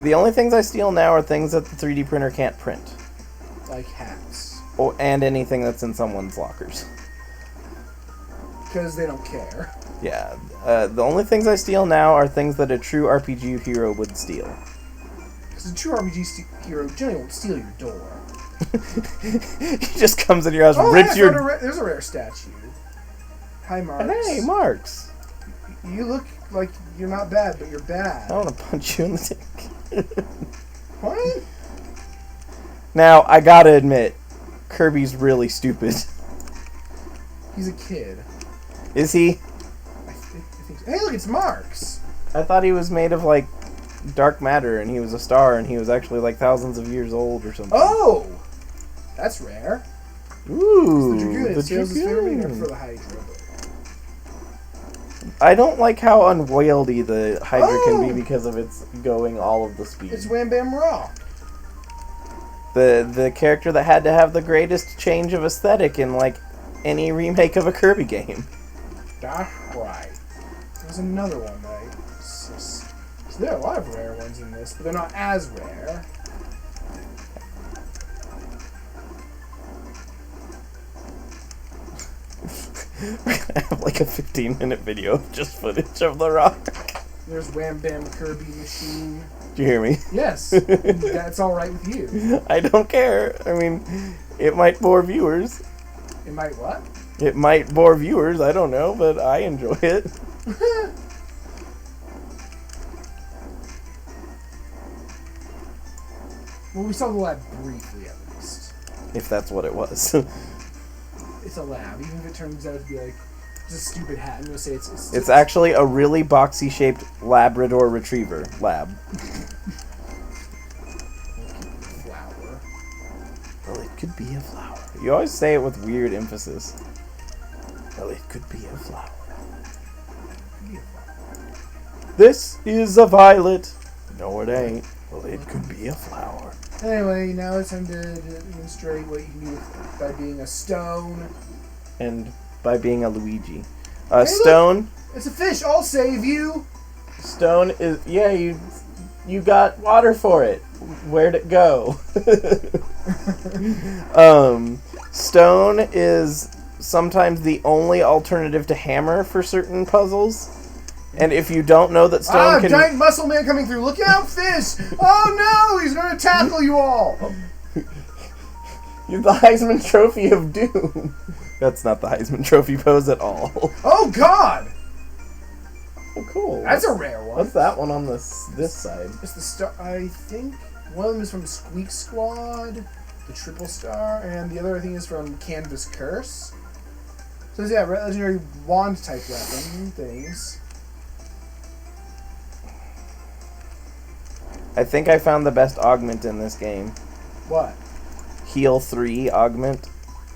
The only things I steal now are things that the 3D printer can't print. Like hats. And anything that's in someone's lockers. Because they don't care. Yeah. The only things I steal now are things that a true RPG hero would steal. Because a true RPG hero generally won't steal your door. He just comes in your house, rips your... There's a rare statue. Hi, Marks. Hey, Marks. You look like you're not bad, but you're bad. I want to punch you in the dick. What? Now, I gotta admit, Kirby's really stupid. He's a kid. Is he? I think so. Hey, look, it's Marks. I thought he was made of, like, dark matter, and he was a star, and he was actually, like, thousands of years old or something. Oh! That's rare. Ooh, the Dragoon. the It steals his Dragoon. favorite for the Hydra. I don't like how unwieldy the Hydra can be because of its going all of the speed. It's Wham Bam Raw. The character that had to have the greatest change of aesthetic in, like, any remake of a Kirby game. That's right. There's another one, right? So there are a lot of rare ones in this, but they're not as rare. We're gonna have like a 15-minute video of just footage of the rock. There's Wham Bam Kirby Machine. Do you hear me? Yes. That's alright with you. I don't care. I mean, it might bore viewers. It might what? It might bore viewers, I don't know, but I enjoy it. Well, we saw the lab briefly, at least. If that's what it was. It's a lab, even if it turns out to be like just a stupid hat. I'm gonna say it's actually a really boxy-shaped Labrador Retriever lab. Flower. Well, it could be a flower. You always say it with weird emphasis. Well, it could be a flower. This is a violet. No, it ain't. Well, it could be a flower. Anyway, now it's time to demonstrate what you can do by being a stone. And by being a Luigi. Hey, Stone. Look, it's a fish. I'll save you. Stone is... Yeah, you got water for it. Where'd it go? Stone is sometimes the only alternative to hammer for certain puzzles. And if you don't know that stone can... giant muscle man coming through. Look out, fish! Oh no, he's going to tackle you all! You're the Heisman Trophy of Doom. That's not the Heisman Trophy pose at all. Oh god! Oh, cool. That's a rare one. What's that one on this side? It's the star... I think one of them is from Squeak Squad, the triple star, and the other I think is from Canvas Curse. So yeah, legendary wand type weapon things. I think I found the best augment in this game. What? Heal 3 augment.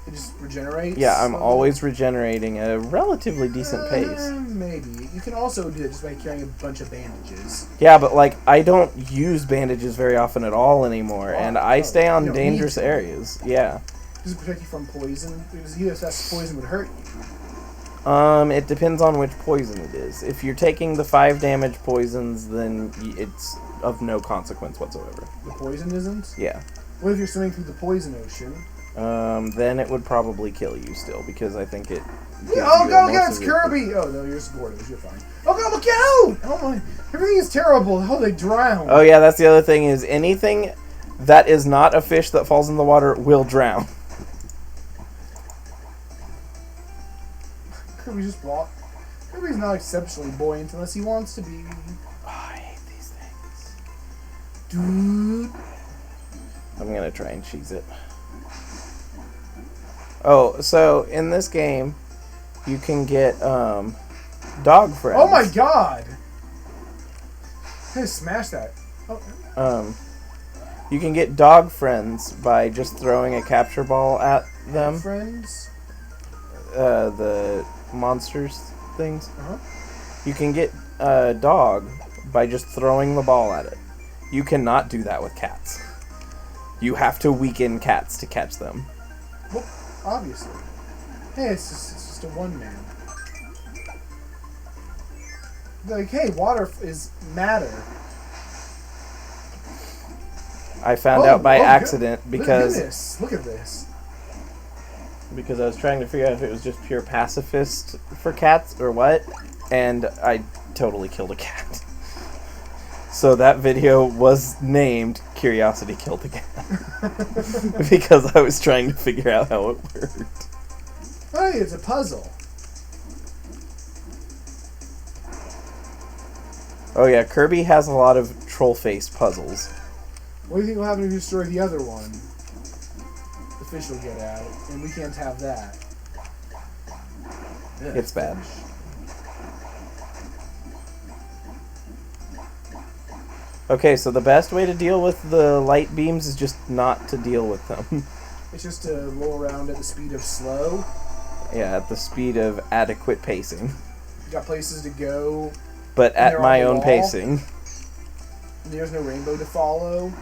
It just regenerates? Yeah, I'm always regenerating at a relatively decent pace. Maybe. You can also do it just by carrying a bunch of bandages. Yeah, but like, I don't use bandages very often at all anymore, and I stay on dangerous areas. Yeah. Does it protect you from poison? Because USS poison would hurt you. It depends on which poison it is. If you're taking the 5 damage poisons, then it's of no consequence whatsoever. The poison isn't? Yeah. What if you're swimming through the poison ocean? Then it would probably kill you still, because I think it... Oh god, it's Kirby! Oh no, you're supportive, you're fine. Oh god, look out! Oh my, everything is terrible. How they drown. Oh yeah, that's the other thing, is anything that is not a fish that falls in the water will drown. Kirby's just walk. Kirby's not exceptionally buoyant unless he wants to be. Oh, I hate these things. Dude. I'm gonna try and cheese it. Oh, so in this game, you can get dog friends. Oh my god! I'm gonna smash that. Oh. You can get dog friends by just throwing a capture ball at them. Friends? The monsters things. Uh-huh. You can get a dog by just throwing the ball at it. You cannot do that with cats. You have to weaken cats to catch them. Well, obviously. Hey, it's just a one-man. Like, hey, water is matter. I found out by accident Look at because this. Look at this. because I was trying to figure out if it was just pure pacifist for cats or what, and I totally killed a cat. So that video was named Curiosity Killed the Cat. Because I was trying to figure out how it worked. Hey, it's a puzzle. Oh yeah, Kirby has a lot of troll-faced puzzles. What do you think will happen if you destroy the other one? The fish will get out, and we can't have that. Yeah, It's bad. Okay, so the best way to deal with the light beams is just not to deal with them. It's just to roll around at the speed of slow. Yeah, at the speed of adequate pacing. You got places to go. But at they're my on the own wall. pacing. There's no rainbow to follow.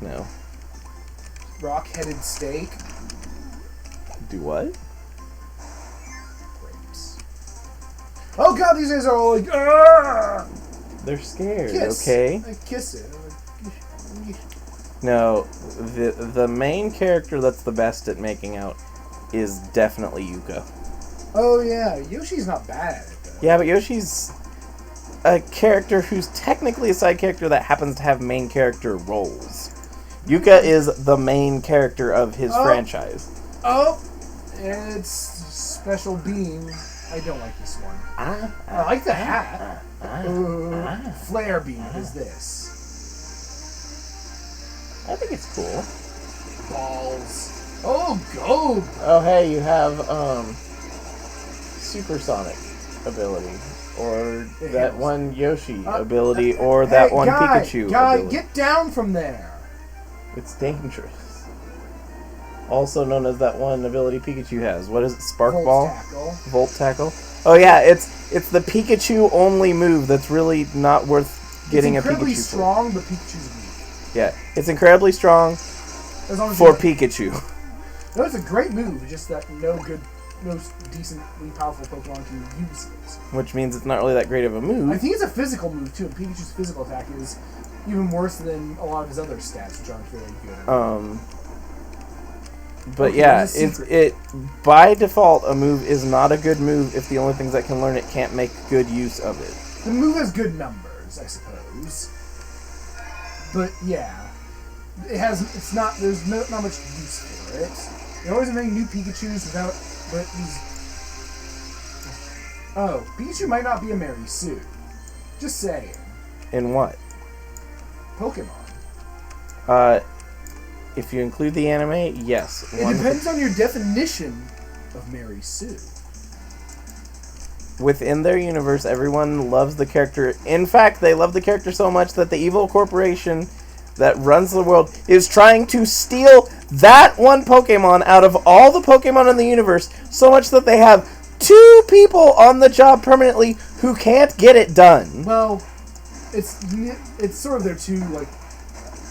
No. Rock-headed steak. Do what? Grapes. Oh god, these guys are all like, "Argh!" They're scared, Kiss. okay? I kiss it. No, the main character that's the best at making out is definitely Yuka. Oh yeah, Yoshi's not bad at it though. Yeah, but Yoshi's a character who's technically a side character that happens to have main character roles. Yuka is the main character of his franchise. Oh, it's special beam. I don't like this one. I like the hat. Flare beam is this. I think it's cool. Balls. Oh, go! Oh, hey, you have supersonic ability, or that one Yoshi ability, or that one Pikachu ability. Get down from there! It's dangerous. Also known as that one ability Pikachu has. What is it? Spark Volt Ball? tackle. Volt Tackle? Oh yeah, it's the Pikachu only move that's really not worth getting a Pikachu It's incredibly for. strong, but Pikachu's weak. Yeah, it's incredibly strong As long as for you Pikachu. No, it's a great move, just that no decently powerful Pokemon can use it. Which means it's not really that great of a move. I think it's a physical move too, and Pikachu's physical attack is even worse than a lot of his other stats, which aren't very good. But Okay, yeah, there's a it by default a move is not a good move if the only things that can learn it can't make good use of it. The move has good numbers, I suppose. But yeah, there's not much use for it. They're always inventing new Pikachus without, but these. Oh, Pikachu might not be a Mary Sue. Just saying. In what? Pokemon. If you include the anime, yes. It depends on your definition of Mary Sue. Within their universe, everyone loves the character. In fact, they love the character so much that the evil corporation that runs the world is trying to steal that one Pokemon out of all the Pokemon in the universe, so much that they have 2 people on the job permanently who can't get it done. Well, it's sort of their two, like,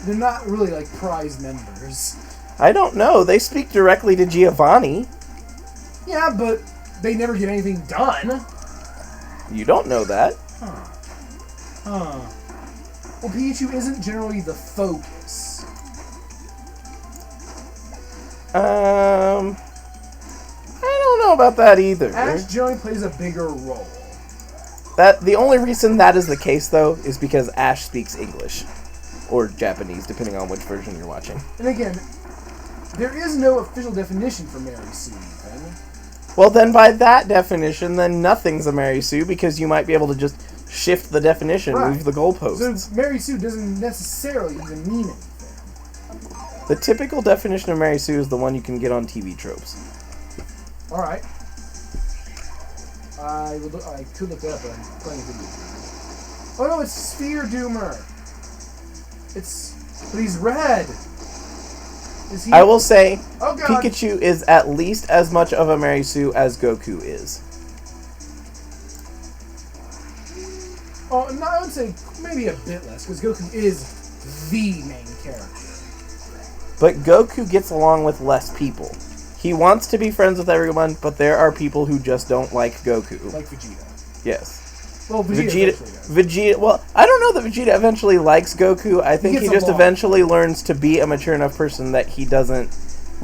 they're not really like prize members. I don't know. They speak directly to Giovanni. Yeah, but they never get anything done. You don't know that. Well, Pikachu isn't generally the focus. I don't know about that either. Ash generally plays a bigger role. The only reason that is the case, though, is because Ash speaks English. Or Japanese, depending on which version you're watching. And again, there is no official definition for Mary Sue, even. Well, then by that definition, then nothing's a Mary Sue, because you might be able to just shift the definition, move the goalposts. So Mary Sue doesn't necessarily even mean anything. The typical definition of Mary Sue is the one you can get on TV tropes. Alright. I could look it up, but I'm playing a video game. Oh no, it's Sphere Doomer! But he's red! Is he? I will say, Oh god! Pikachu is at least as much of a Mary Sue as Goku is. Oh, no, I would say maybe a bit less, because Goku is the main character. But Goku gets along with less people. He wants to be friends with everyone, but there are people who just don't like Goku. Like Vegeta. Yes. Well, Vegeta eventually does. Vegeta. Well, I don't know that Vegeta eventually likes Goku. I think he just eventually learns to be a mature enough person that he doesn't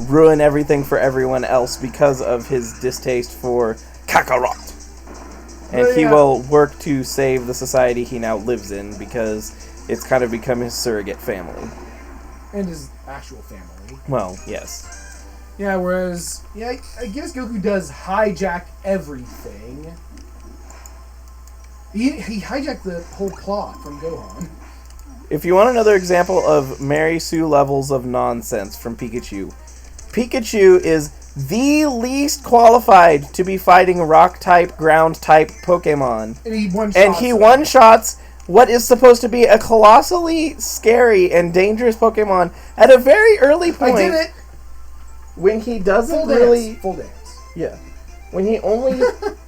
ruin everything for everyone else because of his distaste for Kakarot. And he will work to save the society he now lives in because it's kind of become his surrogate family. And his actual family. Well, yes. Yeah, whereas, I guess Goku does hijack everything. He hijacked the whole plot from Gohan. If you want another example of Mary Sue levels of nonsense from Pikachu, Pikachu is the least qualified to be fighting rock-type, ground-type Pokemon. And he one-shots what is supposed to be a colossally scary and dangerous Pokemon at a very early point. I did it! When he doesn't Full dance. Yeah. When he only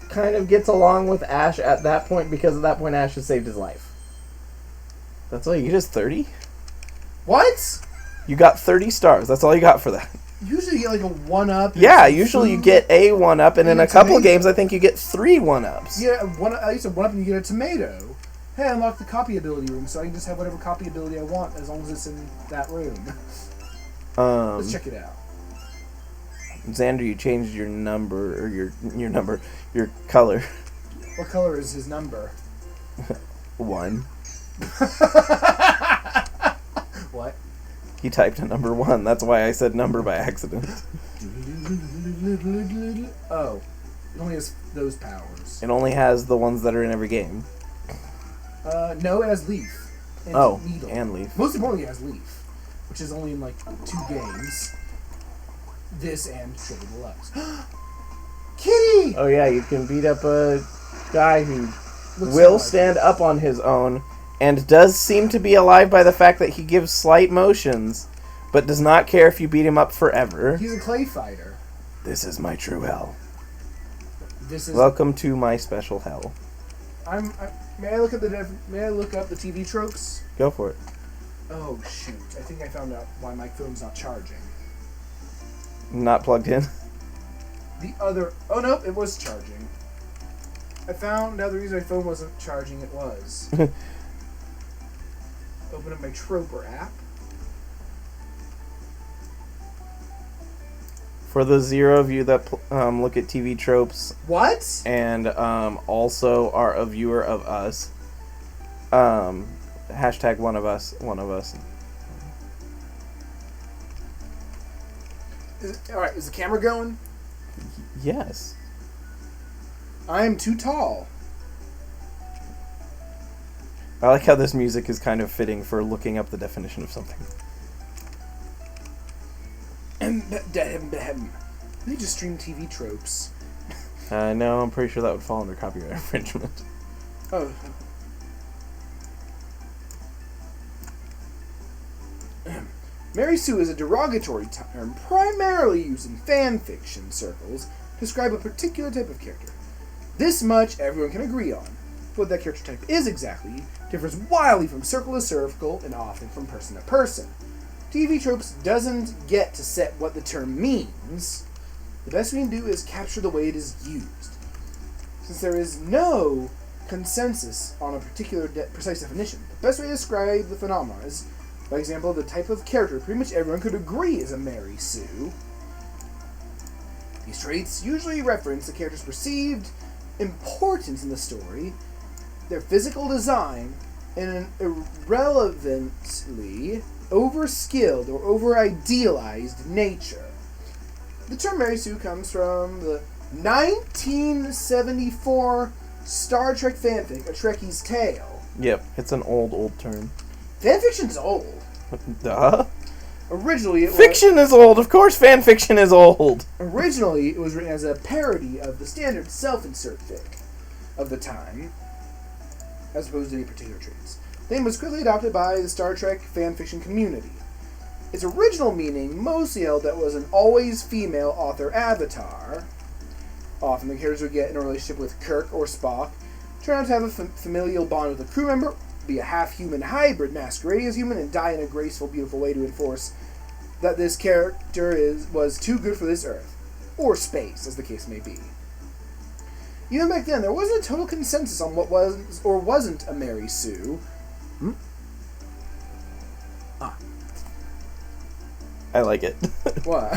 kind of gets along with Ash at that point because at that point Ash has saved his life. That's all you get is 30? What? You got 30 stars. That's all you got for that. Usually you get like a 1-up. Yeah, usually you get a 1-up, and in a couple of games I think you get 3 1-ups. Yeah, I used to 1-up and you get a tomato. Hey, I unlocked the copy ability room, so I can just have whatever copy ability I want as long as it's in that room. Let's check it out. Xander, you changed your number, or your color. What color is his number? 1. What? He typed a number 1. That's why I said number by accident. Oh. It only has those powers. It only has the ones that are in every game. No, it has Leaf. And Needle. And Leaf. Most importantly, it has Leaf, which is only in like 2 games. This and Triple Deluxe. Kitty! Oh yeah, you can beat up a guy who will stand up on his own and does seem to be alive by the fact that he gives slight motions, but does not care if you beat him up forever. He's a clay fighter. This is my true hell. Welcome to my special hell. May I look up the TV tropes? Go for it. Oh shoot! I think I found out why my phone's not charging. Not plugged in? Oh no, it was charging. I found out the reason my phone wasn't charging, it was. Open up my Troper app. For the 0 of you that look at TV tropes. What? And also are a viewer of us. Hashtag one of us. Alright, is the camera going? Yes. I am too tall. I like how this music is kind of fitting for looking up the definition of something. They just stream TV tropes. No, I'm pretty sure that would fall under copyright infringement. Oh. Mary Sue is a derogatory term primarily used in fan fiction circles to describe a particular type of character. This much everyone can agree on. What that character type is exactly differs wildly from circle to circle and often from person to person. TV tropes doesn't get to set what the term means. The best we can do is capture the way it is used. Since there is no consensus on a particular precise definition, the best way to describe the phenomenon is, by example, the type of character pretty much everyone could agree is a Mary Sue. These traits usually reference the character's perceived importance in the story, their physical design, and an irrelevantly over-skilled or over-idealized nature. The term Mary Sue comes from the 1974 Star Trek fanfic, A Trekkie's Tale. Yep, it's an old term. Fanfiction's old. Duh. Originally, Fiction is old. Of course fan fiction is old. Originally, it was written as a parody of the standard self-insert fic of the time, as opposed to any particular traits. The name was quickly adopted by the Star Trek fanfiction community. Its original meaning mostly held that it was an always female author avatar. Often the characters would get in a relationship with Kirk or Spock, turn out to have a familial bond with a crew member, be a half-human hybrid masquerading as human, and die in a graceful, beautiful way to enforce that this character was too good for this Earth, or space, as the case may be. even back then, there wasn't a total consensus on what was or wasn't a Mary Sue. I like it. What?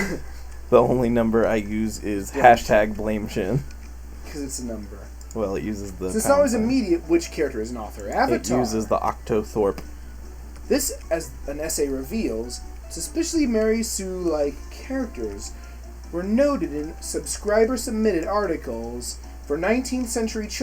The only number I use is Blame hashtag blame Shin. Because it's a number. Well, it uses the. So it's pound not always sign. immediate which character is an author. Avatar. It uses the Octothorpe. This, as an essay reveals, suspiciously Mary Sue-like characters were noted in subscriber-submitted articles for 19th century children.